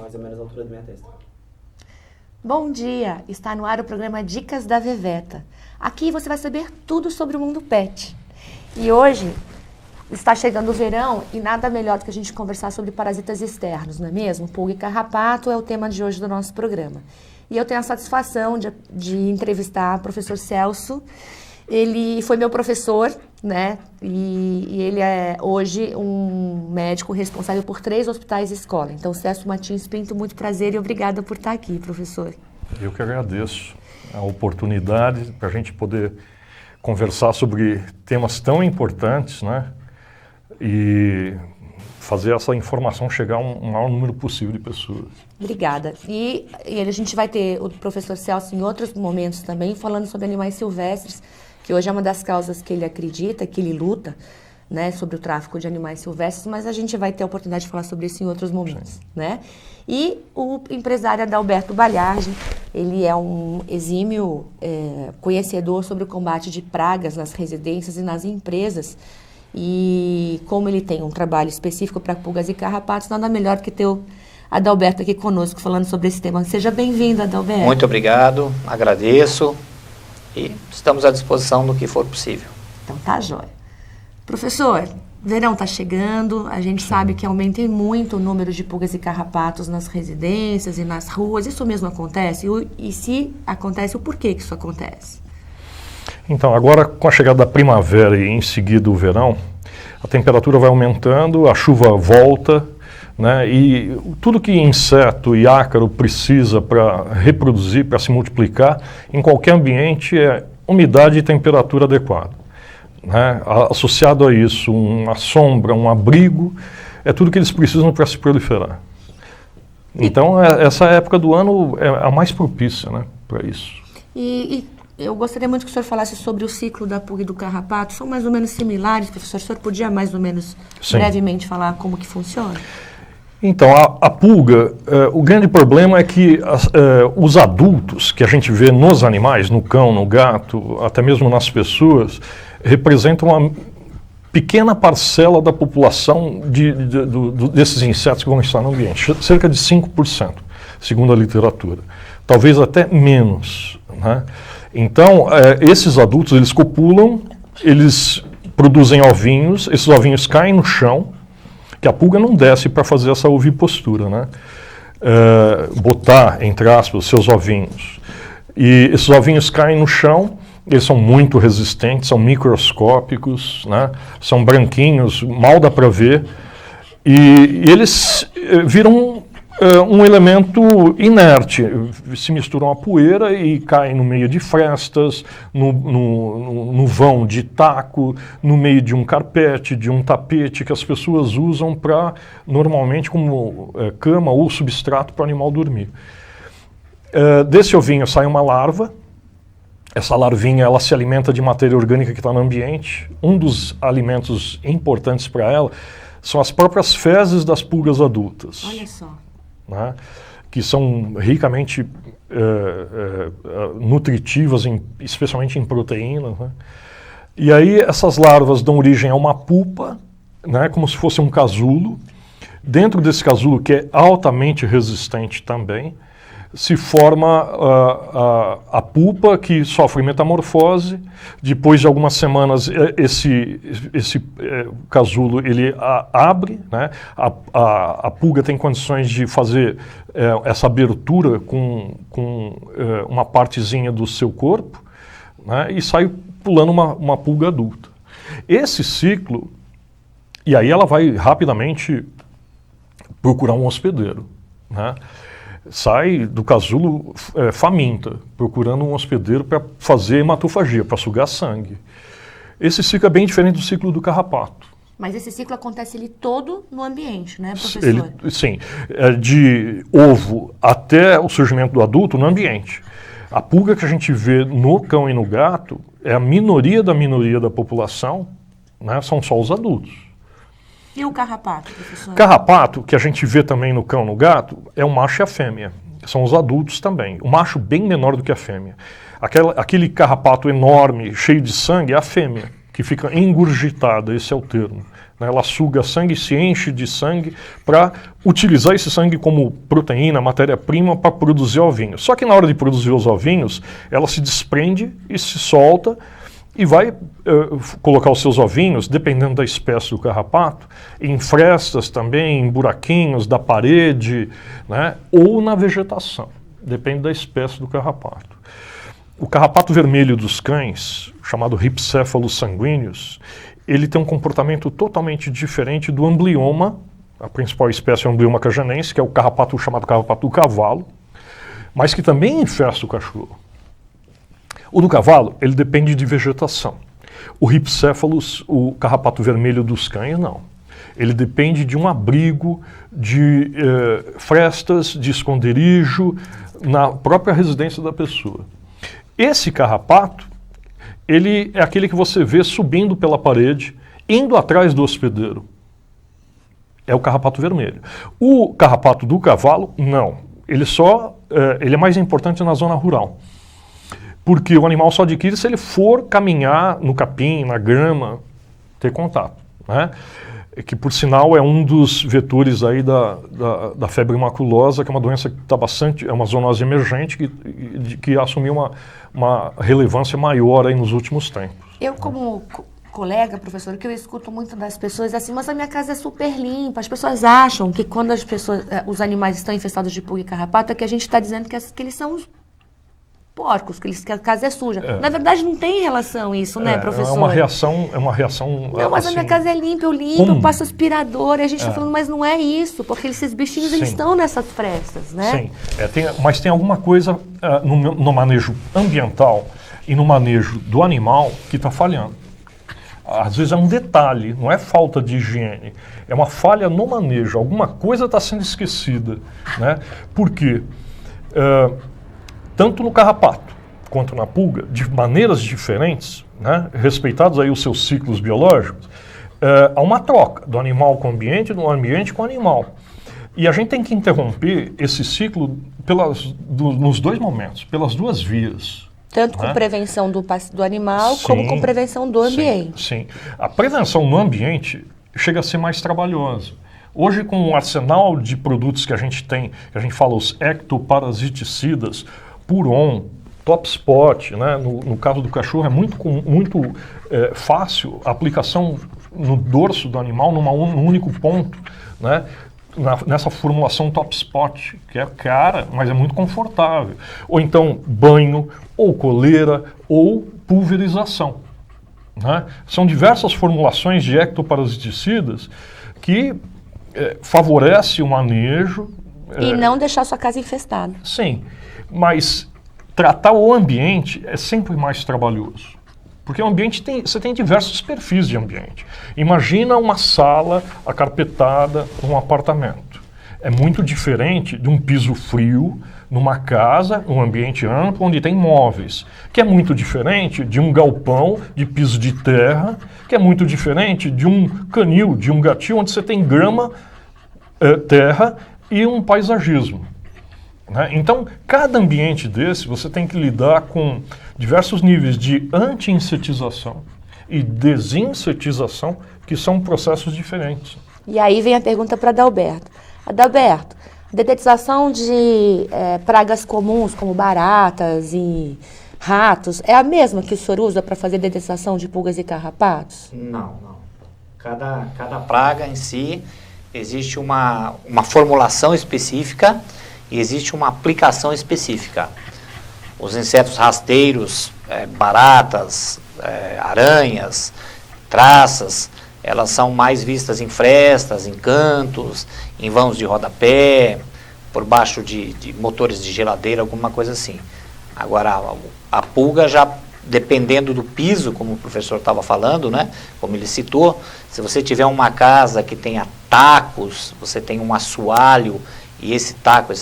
mais ou menos a altura da minha testa. Bom dia! Está no ar o programa Dicas da Veveta. Aqui você vai saber tudo sobre o mundo pet. E hoje está chegando o verão e nada melhor do que a gente conversar sobre parasitas externos, não é mesmo? Pulga e carrapato é o tema de hoje do nosso programa. E eu tenho a satisfação de entrevistar o professor Celso. Ele foi meu professor, né? E ele é hoje um médico responsável por 3 hospitais escola. Então, Celso Martins Pinto, muito prazer e obrigada por estar aqui, professor. Eu que agradeço a oportunidade para a gente poder conversar sobre temas tão importantes, né? E fazer essa informação chegar a um maior número possível de pessoas. Obrigada. E a gente vai ter o professor Celso em outros momentos também, falando sobre animais silvestres, que hoje é uma das causas que ele acredita, que ele luta, né, sobre o tráfico de animais silvestres, mas a gente vai ter a oportunidade de falar sobre isso em outros momentos, né? E o empresário Adalberto Balhardi, ele é um exímio conhecedor sobre o combate de pragas nas residências e nas empresas. E como ele tem um trabalho específico para pulgas e carrapatos, nada melhor que ter o Adalberto aqui conosco falando sobre esse tema. Seja bem-vindo, Adalberto. Muito obrigado, agradeço e estamos à disposição do que for possível. Então tá jóia. Professor, verão tá chegando, a gente sabe que aumenta muito o número de pulgas e carrapatos nas residências e nas ruas. Isso mesmo acontece? E se acontece, o porquê que isso acontece? Então, agora com a chegada da primavera e em seguida o verão, a temperatura vai aumentando, a chuva volta, né? E tudo que inseto e ácaro precisa para reproduzir, para se multiplicar, em qualquer ambiente é umidade e temperatura adequada, né? Associado a isso, uma sombra, um abrigo, é tudo que eles precisam para se proliferar. Então, essa época do ano é a mais propícia, né, para isso. Eu gostaria muito que o senhor falasse sobre o ciclo da pulga e do carrapato. São mais ou menos similares, professor? O senhor podia mais ou menos brevemente falar como que funciona? Então, a pulga, o grande problema é que os adultos que a gente vê nos animais, no cão, no gato, até mesmo nas pessoas, representam uma pequena parcela da população desses insetos que vão estar no ambiente, cerca de 5%, segundo a literatura. Talvez até menos, né? Então, esses adultos, eles copulam, eles produzem ovinhos, esses ovinhos caem no chão, que a pulga não desce para fazer essa ovipostura, né? Botar, entre aspas, seus ovinhos. E esses ovinhos caem no chão, eles são muito resistentes, são microscópicos, né? São branquinhos, mal dá para ver, e eles viram um elemento inerte, se misturam à poeira e caem no meio de frestas, no vão de taco, no meio de um carpete, de um tapete que as pessoas usam para, normalmente, como cama ou substrato para o animal dormir. Desse ovinho sai uma larva. Essa larvinha, ela se alimenta de matéria orgânica que está no ambiente. Um dos alimentos importantes para ela são as próprias fezes das pulgas adultas. Olha só. Né, que são ricamente nutritivas, especialmente em proteínas. Né? E aí essas larvas dão origem a uma pupa, né, como se fosse um casulo. Dentro desse casulo, que é altamente resistente também, se forma a pupa, que sofre metamorfose. Depois de algumas semanas, esse casulo ele abre, né? A pulga tem condições de fazer essa abertura com uma partezinha do seu corpo, né? E sai pulando uma pulga adulta. Esse ciclo, e aí ela vai rapidamente procurar um hospedeiro, né? Sai do casulo faminta, procurando um hospedeiro para fazer hematofagia, para sugar sangue. Esse ciclo é bem diferente do ciclo do carrapato. Mas esse ciclo acontece ele todo no ambiente, né, professor? Sim, de ovo até o surgimento do adulto no ambiente. A pulga que a gente vê no cão e no gato é a minoria da população, né, são só os adultos. E o carrapato, professor? Carrapato, que a gente vê também no cão e no gato, é o macho e a fêmea. São os adultos também. O macho bem menor do que a fêmea. Aquele carrapato enorme, cheio de sangue, é a fêmea, que fica engurgitada, esse é o termo. né? Ela suga sangue, se enche de sangue para utilizar esse sangue como proteína, matéria-prima para produzir ovinhos. Só que na hora de produzir os ovinhos, ela se desprende e se solta e vai colocar os seus ovinhos, dependendo da espécie do carrapato, em frestas também, em buraquinhos da parede, né, ou na vegetação, depende da espécie do carrapato. O carrapato vermelho dos cães, chamado Rhipicephalus sanguineus, ele tem um comportamento totalmente diferente do amblioma, a principal espécie é o amblioma cajanense, que é o carrapato chamado carrapato do cavalo, mas que também infesta o cachorro. O do cavalo, ele depende de vegetação. O Rhipicephalus, o carrapato vermelho dos cães, não. Ele depende de um abrigo, de frestas, de esconderijo, na própria residência da pessoa. Esse carrapato, ele é aquele que você vê subindo pela parede, indo atrás do hospedeiro. É o carrapato vermelho. O carrapato do cavalo, não. Ele é mais importante na zona rural. Porque o animal só adquire se ele for caminhar no capim, na grama, ter contato, né? Que, por sinal, é um dos vetores aí da febre maculosa, que é uma doença que está bastante, é uma zoonose emergente que assumiu uma relevância maior aí nos últimos tempos. Eu, como colega, professor, que eu escuto muito das pessoas assim, mas a minha casa é super limpa. As pessoas acham que quando os animais estão infestados de pulga e carrapato, é que a gente está dizendo que eles são os porcos, que a casa é suja. Na verdade, não tem relação isso, né, professor? É uma reação. Não, mas assim, a minha casa é limpa, eu limpo, eu passo aspirador, e a gente está falando, mas não é isso, porque esses bichinhos eles estão nessas frestas, né? Sim, mas tem alguma coisa no manejo ambiental e no manejo do animal que está falhando. Às vezes é um detalhe, não é falta de higiene, é uma falha no manejo, alguma coisa está sendo esquecida, né? Por quê? Tanto no carrapato quanto na pulga, de maneiras diferentes, né, respeitados aí os seus ciclos biológicos, há uma troca do animal com o ambiente, do ambiente com o animal. E a gente tem que interromper esse ciclo nos dois momentos, pelas duas vias. Tanto com prevenção do animal, como com prevenção do ambiente. Sim. A prevenção no ambiente chega a ser mais trabalhosa. Hoje, com o arsenal de produtos que a gente tem, que a gente fala os ectoparasiticidas, Puron, Top Spot, né? No caso do cachorro é muito fácil a aplicação no dorso do animal num único ponto, né? Nessa formulação Top Spot, que é cara, mas é muito confortável. Ou então banho, ou coleira, ou pulverização, né? São diversas formulações de ectoparasiticidas que favorecem o manejo. E não deixar sua casa infestada. Sim. Mas tratar o ambiente é sempre mais trabalhoso. Porque o ambiente você tem diversos perfis de ambiente. Imagina uma sala acarpetada num apartamento. É muito diferente de um piso frio numa casa, num ambiente amplo, onde tem móveis. Que é muito diferente de um galpão de piso de terra, que é muito diferente de um canil, de um gatil, onde você tem grama, terra e um paisagismo. Né? Então, cada ambiente desse, você tem que lidar com diversos níveis de anti-insetização e desinsetização, que são processos diferentes. E aí vem a pergunta para Adalberto. Adalberto, dedetização de pragas comuns, como baratas e ratos, é a mesma que o senhor usa para fazer dedetização de pulgas e carrapatos? Não. Cada praga em si, existe uma formulação específica e existe uma aplicação específica. Os insetos rasteiros, baratas, aranhas, traças, elas são mais vistas em frestas, em cantos, em vãos de rodapé, por baixo de motores de geladeira, alguma coisa assim. Agora, a pulga já, dependendo do piso, como o professor estava falando, né, como ele citou, se você tiver uma casa que tenha tacos, você tem um assoalho, e esse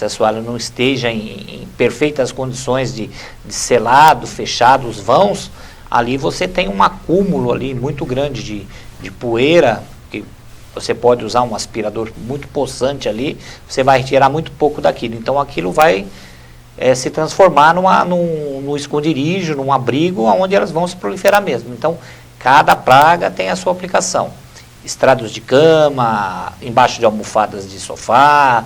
assoalho não esteja em perfeitas condições de selado, fechado os vãos, ali você tem um acúmulo ali muito grande de poeira, que você pode usar um aspirador muito possante ali, você vai retirar muito pouco daquilo. Então aquilo vai se transformar num esconderijo, num abrigo, onde elas vão se proliferar mesmo. Então cada praga tem a sua aplicação. estrados de cama, embaixo de almofadas de sofá,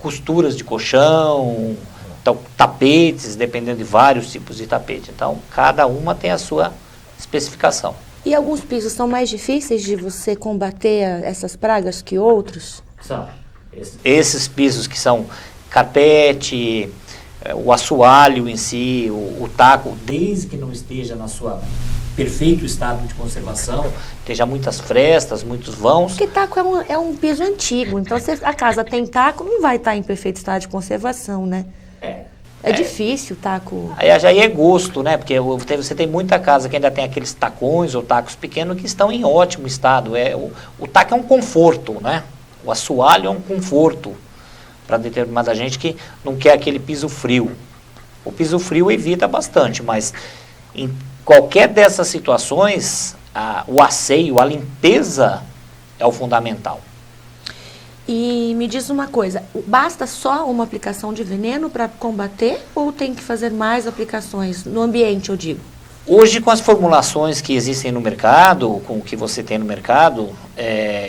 costuras de colchão, então, tapetes, dependendo de vários tipos de tapete. Então, cada uma tem a sua especificação. E alguns pisos são mais difíceis de você combater essas pragas que outros? São. Esses pisos que são carpete, o assoalho em si, o taco, desde que não esteja na sua perfeito estado de conservação, esteja muitas frestas, muitos vãos. Porque taco é um piso antigo, então se a casa tem taco, não vai estar em perfeito estado de conservação, né? É difícil o taco. Aí é gosto, né? Porque você tem muita casa que ainda tem aqueles tacões ou tacos pequenos que estão em ótimo estado. O taco é um conforto, né? O assoalho é um conforto para determinada gente que não quer aquele piso frio. O piso frio evita bastante, mas em qualquer dessas situações, o asseio, a limpeza é o fundamental. E me diz uma coisa, basta só uma aplicação de veneno para combater ou tem que fazer mais aplicações no ambiente, eu digo? Hoje, com as formulações que existem no mercado, com o que você tem no mercado,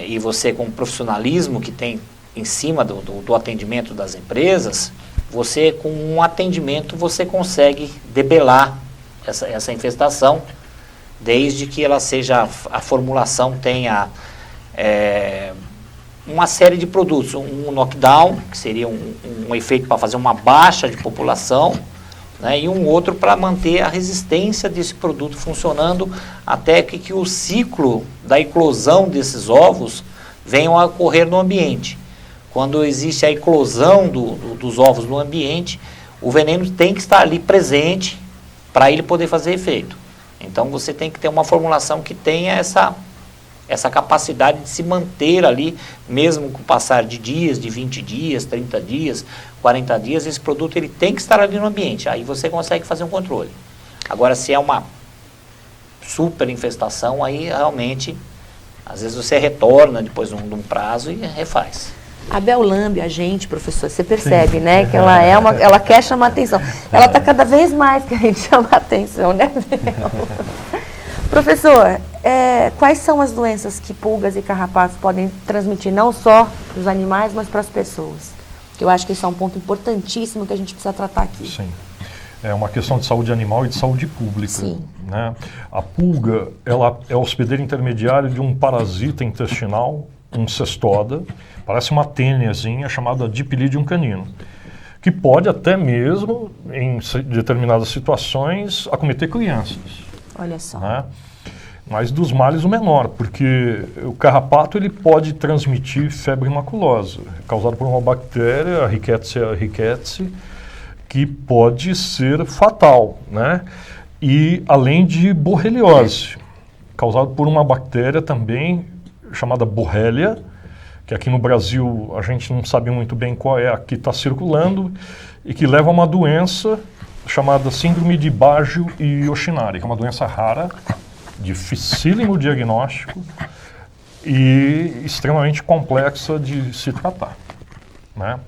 e você com o profissionalismo que tem em cima do atendimento das empresas, você com um atendimento você consegue debelar essa infestação, desde que ela seja, a formulação tenha uma série de produtos, um knockdown, que seria um efeito para fazer uma baixa de população, né, e um outro para manter a resistência desse produto funcionando até que o ciclo da eclosão desses ovos venham a ocorrer no ambiente. Quando existe a eclosão dos ovos no ambiente, o veneno tem que estar ali presente para ele poder fazer efeito. Então você tem que ter uma formulação que tenha essa capacidade de se manter ali, mesmo com o passar de dias, de 20 dias, 30 dias, 40 dias, esse produto ele tem que estar ali no ambiente, aí você consegue fazer um controle. Agora, se é uma super infestação, aí realmente, às vezes você retorna depois de um prazo e refaz. A Bel lambe a gente, professor, você percebe, né, que ela quer chamar atenção. Ela está cada vez mais querendo chamar atenção, né, Bel? Professor, quais são as doenças que pulgas e carrapatos podem transmitir, não só para os animais, mas para as pessoas? Que eu acho que esse é um ponto importantíssimo que a gente precisa tratar aqui. Sim. É uma questão de saúde animal e de saúde pública. Sim. Né? A pulga, ela é hospedeiro intermediário de um parasita intestinal, um cestoda, parece uma têniazinha chamada Dipylidium canino, que pode até mesmo, em determinadas situações, acometer crianças. Olha só. Né? Mas dos males o menor, porque o carrapato ele pode transmitir febre maculosa, causada por uma bactéria, a Rickettsia rickettsii, que pode ser fatal, né? E além de borreliose, causada por uma bactéria também chamada Borrelia, que aqui no Brasil a gente não sabe muito bem qual é a que está circulando, e que leva a uma doença chamada síndrome de Baggio e Yoshinari, que é uma doença rara, dificílimo diagnóstico e extremamente complexa de se tratar, né?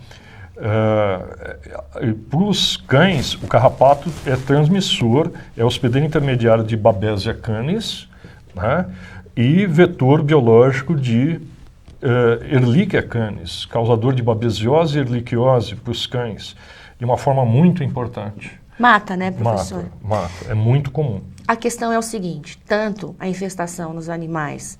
Para os cães, o carrapato é transmissor, é hospedeiro intermediário de Babesia canis, né? E vetor biológico de Ehrlichia canis, causador de babesiose e erliquiose para os cães, de uma forma muito importante. Mata, né, professor? Mata. É muito comum. A questão é o seguinte, tanto a infestação nos animais,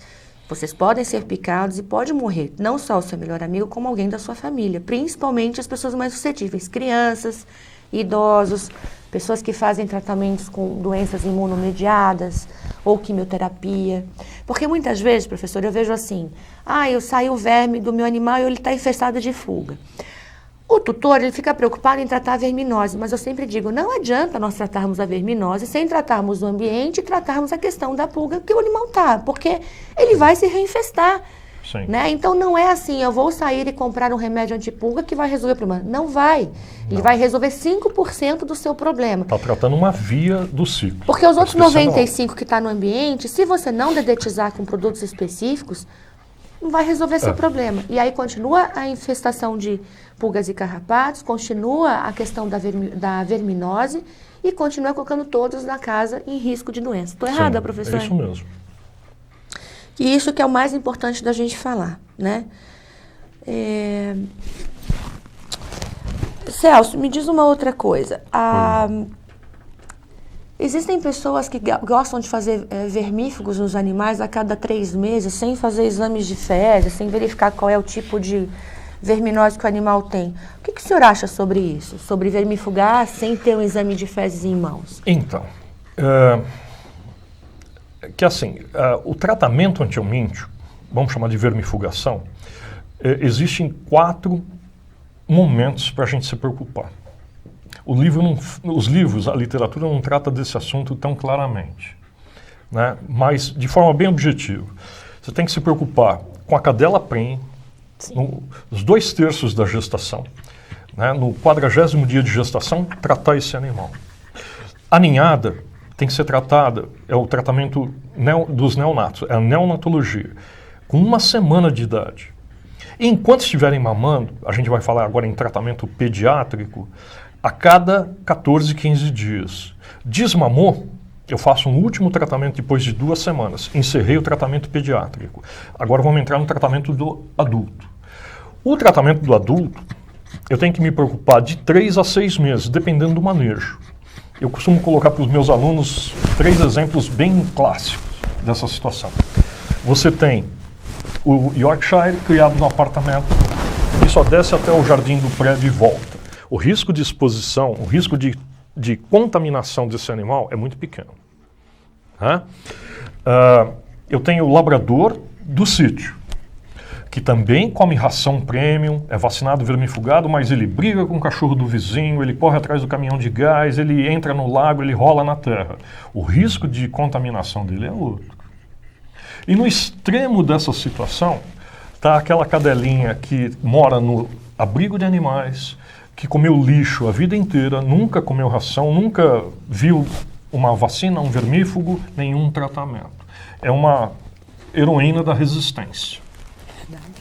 vocês podem ser picados e pode morrer, não só o seu melhor amigo, como alguém da sua família, principalmente as pessoas mais suscetíveis, crianças, idosos, pessoas que fazem tratamentos com doenças imunomediadas ou quimioterapia. Porque muitas vezes, professor, eu vejo assim, eu saí o verme do meu animal e ele está infestado de pulga. O tutor, ele fica preocupado em tratar a verminose, mas eu sempre digo, não adianta nós tratarmos a verminose sem tratarmos o ambiente e tratarmos a questão da pulga que o animal está, porque ele vai se reinfestar. Sim. Né? Então não é assim, eu vou sair e comprar um remédio antipulga que vai resolver o problema. Não vai. Ele vai resolver 5% do seu problema. Está tratando uma via do ciclo. Porque os outros 95% que está no ambiente, se você não dedetizar com produtos específicos, não vai resolver seu problema. E aí continua a infestação de pulgas e carrapatos, continua a questão da verminose e continua colocando todos na casa em risco de doença. Estou errada, professor? É isso mesmo. E isso que é o mais importante da gente falar, né? Celso, me diz uma outra coisa. Existem pessoas que gostam de fazer vermífugos nos animais a cada 3 meses, sem fazer exames de fezes, sem verificar qual é o tipo de verminose que o animal tem. O que o senhor acha sobre isso? Sobre vermifugar sem ter um exame de fezes em mãos? Então, que assim, o tratamento antihelmíntico, vamos chamar de vermifugação, existem 4 momentos para a gente se preocupar. Os livros, a literatura não trata desse assunto tão claramente, né? Mas de forma bem objetiva. Você tem que se preocupar com a cadela prenhe, nos 2/3 da gestação, né? No 40º dia de gestação, tratar esse animal. A ninhada tem que ser tratada, é o tratamento dos neonatos, é a neonatologia, com 1 semana de idade. E enquanto estiverem mamando, a gente vai falar agora em tratamento pediátrico, a cada 14, 15 dias. Desmamou, eu faço um último tratamento depois de 2 semanas. Encerrei o tratamento pediátrico. Agora vamos entrar no tratamento do adulto. O tratamento do adulto, eu tenho que me preocupar de 3 a 6 meses, dependendo do manejo. Eu costumo colocar para os meus alunos 3 exemplos bem clássicos dessa situação. Você tem o Yorkshire criado no apartamento e só desce até o jardim do prédio e volta. O risco de exposição, o risco de contaminação desse animal é muito pequeno. Né? Eu tenho o labrador do sítio, que também come ração premium, é vacinado vermifugado, mas ele briga com o cachorro do vizinho, ele corre atrás do caminhão de gás, ele entra no lago, ele rola na terra. O risco de contaminação dele é outro. E no extremo dessa situação está aquela cadelinha que mora no abrigo de animais, que comeu lixo a vida inteira, nunca comeu ração, nunca viu uma vacina, um vermífugo, nenhum tratamento. É uma heroína da resistência.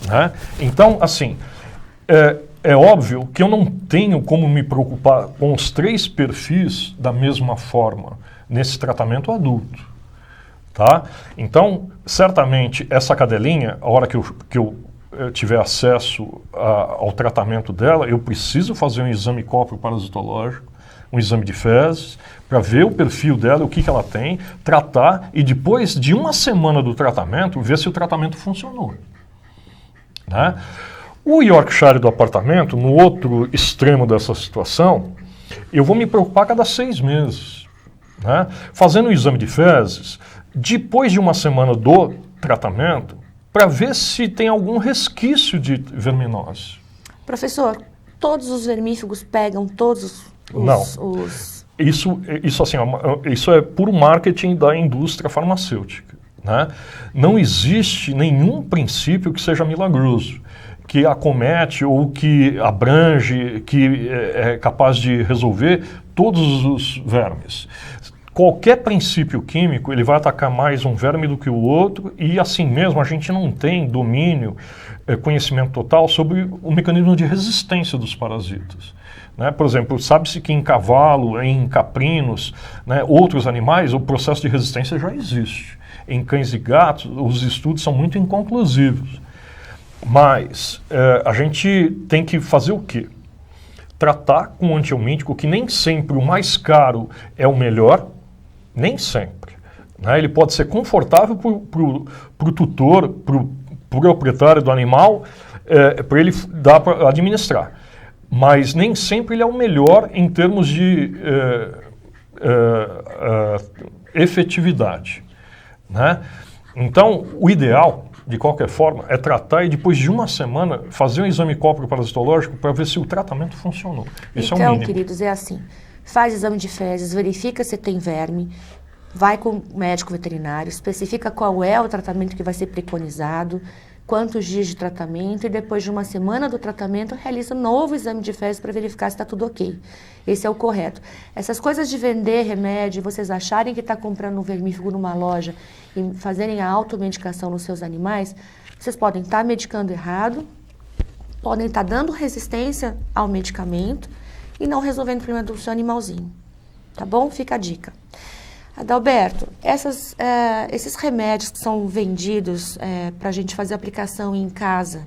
Né? Então, assim, é óbvio que eu não tenho como me preocupar com os 3 perfis da mesma forma nesse tratamento adulto. Tá? Então, certamente, essa cadelinha, a hora que eu tiver acesso ao tratamento dela, eu preciso fazer um exame cóprio-parasitológico, um exame de fezes, para ver o perfil dela, o que ela tem, tratar e depois de 1 semana do tratamento, ver se o tratamento funcionou. Né? O Yorkshire do apartamento, no outro extremo dessa situação, eu vou me preocupar a cada 6 meses. Né? Fazendo o exame de fezes, depois de 1 semana do tratamento, para ver se tem algum resquício de verminose. Professor, todos os vermífugos pegam todos Não. os... Isso é puro marketing da indústria farmacêutica. Né? Não existe nenhum princípio que seja milagroso, que acomete ou que abrange, que é capaz de resolver todos os vermes. Qualquer princípio químico, ele vai atacar mais um verme do que o outro e assim mesmo a gente não tem domínio, conhecimento total sobre o mecanismo de resistência dos parasitas. Né? Por exemplo, sabe-se que em cavalo, em caprinos, né, outros animais, o processo de resistência já existe. Em cães e gatos, os estudos são muito inconclusivos. Mas a gente tem que fazer o quê? Tratar com o antihelmíntico, que nem sempre o mais caro é o melhor, nem sempre. Né? Ele pode ser confortável para o tutor, para o proprietário do animal, para ele dar para administrar. Mas nem sempre ele é o melhor em termos de efetividade. Né? Então, o ideal, de qualquer forma, é tratar e depois de 1 semana fazer um exame cóprio-parasitológico para ver se o tratamento funcionou. Isso então, é o mínimo. queridos, é assim. Faz exame de fezes, verifica se tem verme, vai com o médico veterinário, especifica qual é o tratamento que vai ser preconizado, quantos dias de tratamento e depois de 1 semana do tratamento realiza um novo exame de fezes para verificar se está tudo ok. Esse é o correto. Essas coisas de vender remédio, vocês acharem que está comprando um vermífugo numa loja e fazerem a automedicação nos seus animais, vocês podem estar medicando errado, podem estar dando resistência ao medicamento e não resolvendo o problema do seu animalzinho. Tá bom? Fica a dica. Adalberto, esses remédios que são vendidos para a gente fazer aplicação em casa,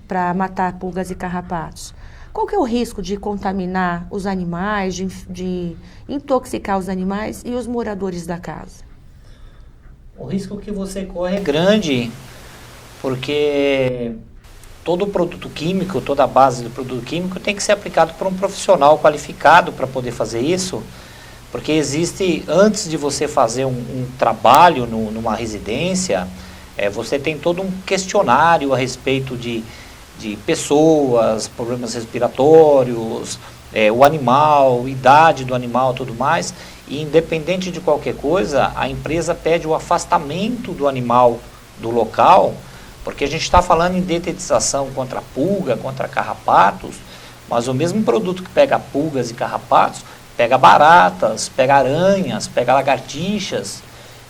para matar pulgas e carrapatos, qual que é o risco de contaminar os animais, de intoxicar os animais e os moradores da casa? O risco que você corre é grande, porque todo produto químico, toda a base do produto químico tem que ser aplicado por um profissional qualificado para poder fazer isso. Porque existe, antes de você fazer um trabalho numa residência, você tem todo um questionário a respeito de pessoas, problemas respiratórios, o animal, idade do animal, tudo mais. E independente de qualquer coisa, a empresa pede o afastamento do animal do local, porque a gente está falando em detetização contra pulga, contra carrapatos, mas o mesmo produto que pega pulgas e carrapatos, pega baratas, pega aranhas, pega lagartixas,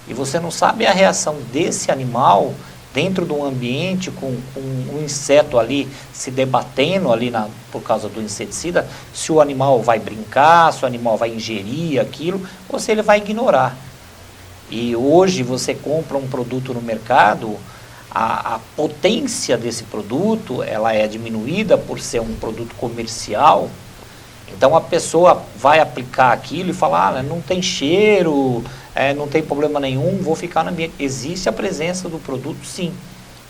e você não sabe a reação desse animal dentro de um ambiente com um inseto ali se debatendo ali por causa do inseticida, se o animal vai brincar, se o animal vai ingerir aquilo, ou se ele vai ignorar. E hoje você compra um produto no mercado, a potência desse produto ela é diminuída por ser um produto comercial. Então a pessoa vai aplicar aquilo e falar, não tem cheiro, não tem problema nenhum, vou ficar no ambiente. Existe a presença do produto, sim.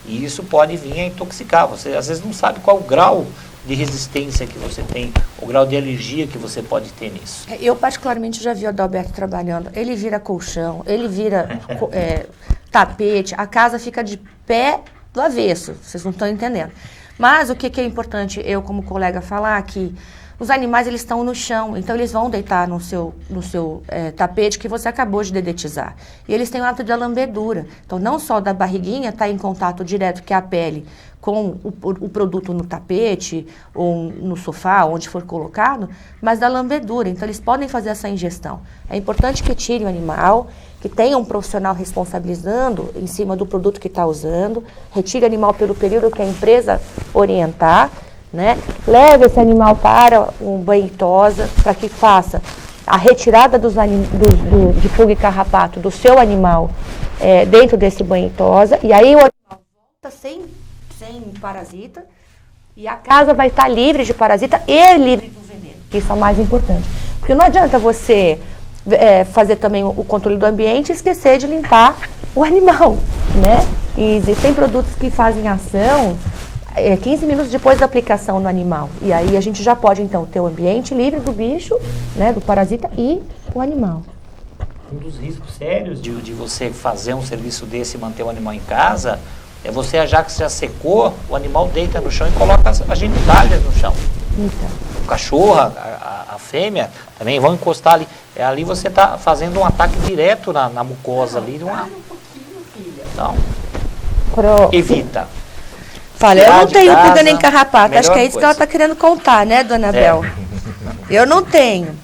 E isso pode vir a intoxicar. Você às vezes não sabe qual o grau de resistência que você tem, o grau de alergia que você pode ter nisso. Eu particularmente já vi o Adalberto trabalhando. Ele vira colchão, ele vira tapete, a casa fica de pé do avesso. Vocês não estão entendendo. Mas o que é importante eu como colega falar que os animais, eles estão no chão, então eles vão deitar no seu tapete que você acabou de dedetizar. E eles têm o hábito de lambedura. Então, não só da barriguinha está em contato direto, que é a pele, com o produto no tapete ou no sofá, onde for colocado, mas da lambedura. Então, eles podem fazer essa ingestão. É importante que tire o animal, que tenha um profissional responsabilizando em cima do produto que está usando, retire o animal pelo período que a empresa orientar, né? Leve esse animal para um banho-tosa para que faça a retirada de pulga e carrapato do seu animal dentro desse banho-tosa, e aí o animal volta sem parasita e a casa vai estar livre de parasita e livre do veneno, que isso é o mais importante. Porque não adianta você fazer também o controle do ambiente e esquecer de limpar o animal, né? E existem produtos que fazem ação 15 minutos depois da aplicação no animal. E aí a gente já pode, então, ter o ambiente livre do bicho, né, do parasita e o animal. Um dos riscos sérios de você fazer um serviço desse e manter o animal em casa é você, já que já secou, o animal deita no chão e coloca as genitálias no chão. Então. O cachorro, a fêmea, também vão encostar ali. Ali você está fazendo um ataque direto na mucosa ali. Então, evita. Fala, eu não tenho pulga nem carrapato, acho que é isso coisa. que ela está querendo contar, né, dona Bel? Eu não tenho.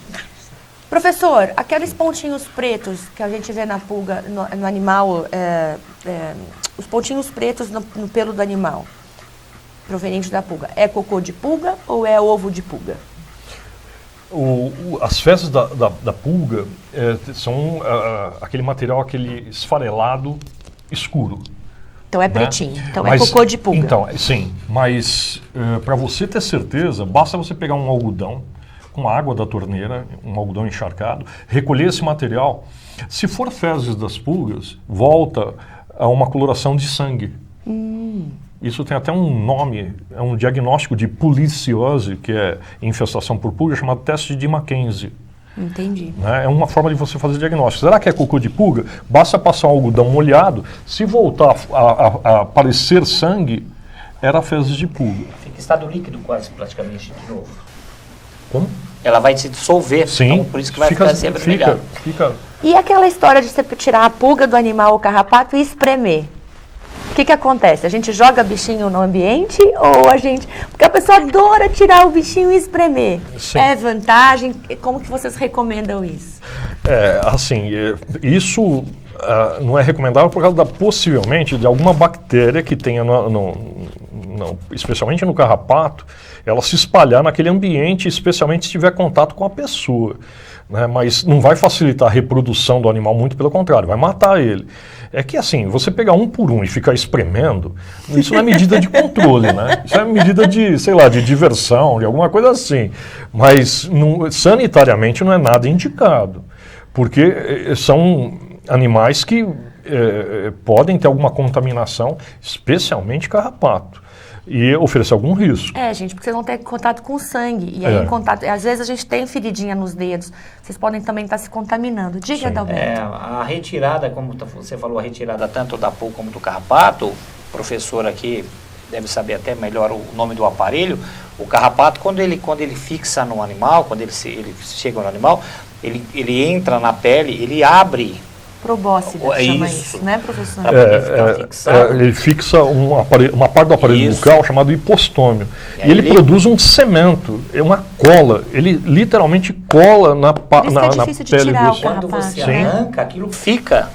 Professor, aqueles pontinhos pretos que a gente vê na pulga, no animal, os pontinhos pretos no pelo do animal, proveniente da pulga, é cocô de pulga ou é ovo de pulga? As fezes da pulga são aquele material, aquele esfarelado escuro. Então é pretinho, então é cocô de pulga. Então, sim, mas para você ter certeza, basta você pegar um algodão com água da torneira, um algodão encharcado, recolher esse material. Se for fezes das pulgas, volta a uma coloração de sangue. Isso tem até um nome, é um diagnóstico de puliciose, que é infestação por pulga, chamado teste de Mackenzie. Entendi. É uma forma de você fazer diagnóstico. Será que é cocô de pulga? Basta passar um algodão molhado, se voltar a aparecer sangue, era fezes de pulga. Fica em estado líquido quase, praticamente, de novo. Como? Ela vai se dissolver, sim, então por isso que vai ficar assim avermelhado. E aquela história de você tirar a pulga do animal, o carrapato, e espremer? O que acontece? A gente joga bichinho no ambiente ou a gente... Porque a pessoa adora tirar o bichinho e espremer. Sim. É vantagem? Como que vocês recomendam isso? Isso não é recomendável por causa possivelmente, de alguma bactéria que tenha especialmente no carrapato, ela se espalhar naquele ambiente, especialmente se tiver contato com a pessoa. Né? Mas não vai facilitar a reprodução do animal, muito pelo contrário, vai matar ele. É que assim, você pegar um por um e ficar espremendo, isso não é medida de controle, né? Isso é medida de, sei lá, de diversão, de alguma coisa assim. Mas sanitariamente não é nada indicado, porque são animais que podem ter alguma contaminação, especialmente carrapato, e oferecer algum risco. Gente, porque vocês vão ter contato com o sangue. E aí, em contato, às vezes a gente tem feridinha nos dedos. Vocês podem também estar se contaminando. Diga, Adalberto. A retirada, como você falou, a retirada tanto da pulga como do carrapato, o professor aqui deve saber até melhor o nome do aparelho. O carrapato, quando ele fixa no animal, quando ele chega no animal, ele entra na pele, ele abre. Probóscide, chama isso, né, professor? Ele fixa uma parte do aparelho bucal chamado hipostômio. E ele produz um cemento, uma cola. Ele literalmente cola na pele do osso. Quando você arranca, aquilo fica.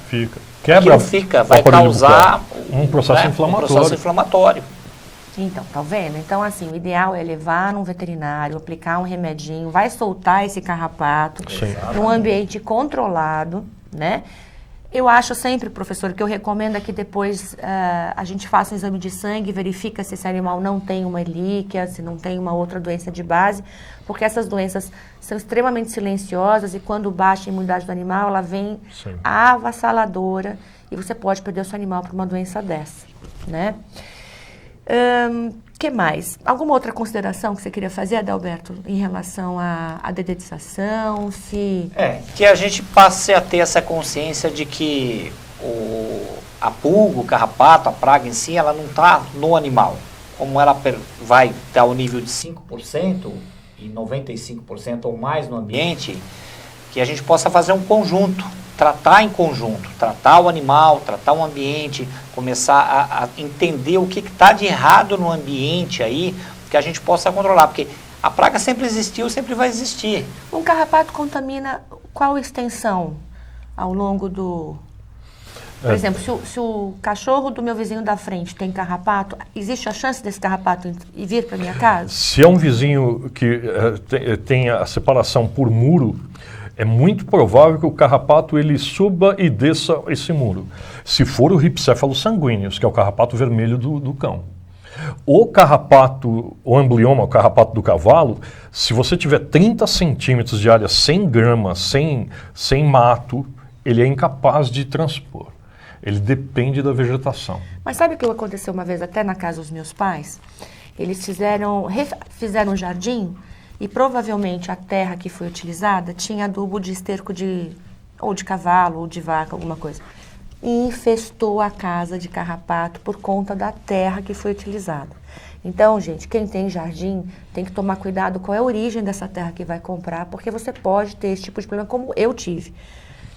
Quebra. Aquilo fica, vai causar um processo inflamatório. Então, tá vendo? Então, assim, o ideal é levar num veterinário, aplicar um remedinho, vai soltar esse carrapato num ambiente controlado, né? Eu acho sempre, professor, que eu recomendo é que depois a gente faça um exame de sangue, verifica se esse animal não tem uma erlíquia, se não tem uma outra doença de base, porque essas doenças são extremamente silenciosas e quando baixa a imunidade do animal, ela vem avassaladora e você pode perder o seu animal por uma doença dessa, né? Que mais? Alguma outra consideração que você queria fazer, Adalberto, em relação à dedetização? Que a gente passe a ter essa consciência de que a pulga, o carrapato, a praga em si, ela não está no animal. Como ela vai estar ao nível de 5% e 95% ou mais no ambiente, que a gente possa fazer um conjunto, tratar em conjunto, tratar o animal, tratar o ambiente, começar a entender o que está de errado no ambiente aí, que a gente possa controlar, porque a praga sempre existiu, sempre vai existir. Um carrapato contamina qual extensão ao longo do... Por exemplo, se o cachorro do meu vizinho da frente tem carrapato, existe a chance desse carrapato ir vir para minha casa? Se é um vizinho que tem a separação por muro, é muito provável que o carrapato ele suba e desça esse muro. Se for o Rhipcephalus sanguineus, que é o carrapato vermelho do cão. O carrapato, o amblioma, o carrapato do cavalo, se você tiver 30 centímetros de área sem grama, sem mato, ele é incapaz de transpor. Ele depende da vegetação. Mas sabe o que aconteceu uma vez até na casa dos meus pais? Eles fizeram um jardim e provavelmente a terra que foi utilizada tinha adubo de esterco ou de cavalo ou de vaca, alguma coisa. E infestou a casa de carrapato por conta da terra que foi utilizada. Então, gente, quem tem jardim tem que tomar cuidado qual é a origem dessa terra que vai comprar, porque você pode ter esse tipo de problema como eu tive.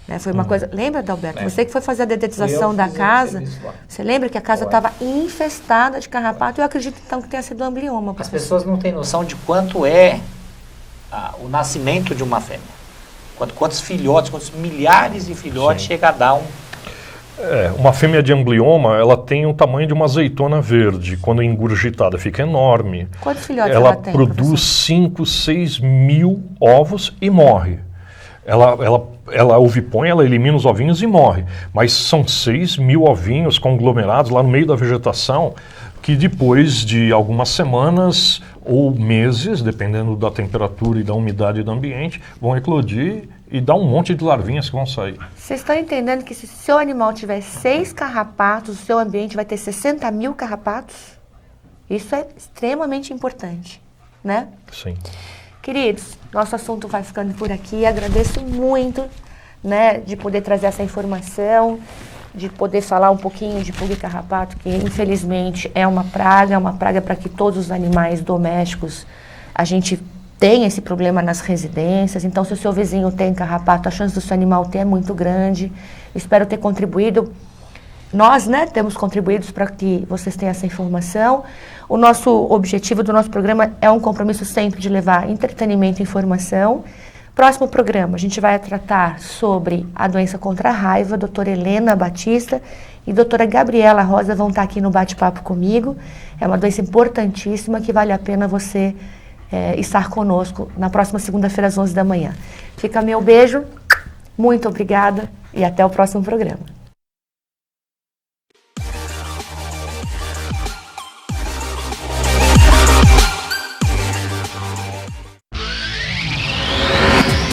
Né? Foi uma coisa... Lembra, Adalberto? Você que foi fazer a dedetização da casa, você lembra que a casa estava infestada de carrapato? Eu acredito, então, que tenha sido um amblioma. As pessoas não têm noção de quanto é o nascimento de uma fêmea. Quantos filhotes, quantos milhares de filhotes chega a dar uma fêmea de amblioma, ela tem o tamanho de uma azeitona verde. Quando engurgitada, fica enorme. Quantos filhotes ela tem? Ela produz 5, 6 mil ovos e morre. Ela ovipõe, ela elimina os ovinhos e morre. Mas são 6 mil ovinhos conglomerados lá no meio da vegetação que depois de algumas semanas ou meses, dependendo da temperatura e da umidade do ambiente, vão eclodir e dar um monte de larvinhas que vão sair. Vocês estão entendendo que se o seu animal tiver 6 carrapatos, o seu ambiente vai ter 60 mil carrapatos? Isso é extremamente importante, né? Sim. Queridos, nosso assunto vai ficando por aqui. Agradeço muito, né, de poder trazer essa informação, de poder falar um pouquinho de pulga e carrapato, que infelizmente é uma praga para que todos os animais domésticos, a gente tem esse problema nas residências. Então, se o seu vizinho tem carrapato, a chance do seu animal ter é muito grande. Espero ter contribuído. Nós, né, temos contribuído para que vocês tenham essa informação. O nosso objetivo do nosso programa é um compromisso sempre de levar entretenimento e informação, Próximo programa, a gente vai tratar sobre a doença contra a raiva. A doutora Helena Batista e a doutora Gabriela Rosa vão estar aqui no bate-papo comigo. É uma doença importantíssima que vale a pena você estar conosco na próxima segunda-feira às 11 da manhã. Fica meu beijo, muito obrigada e até o próximo programa.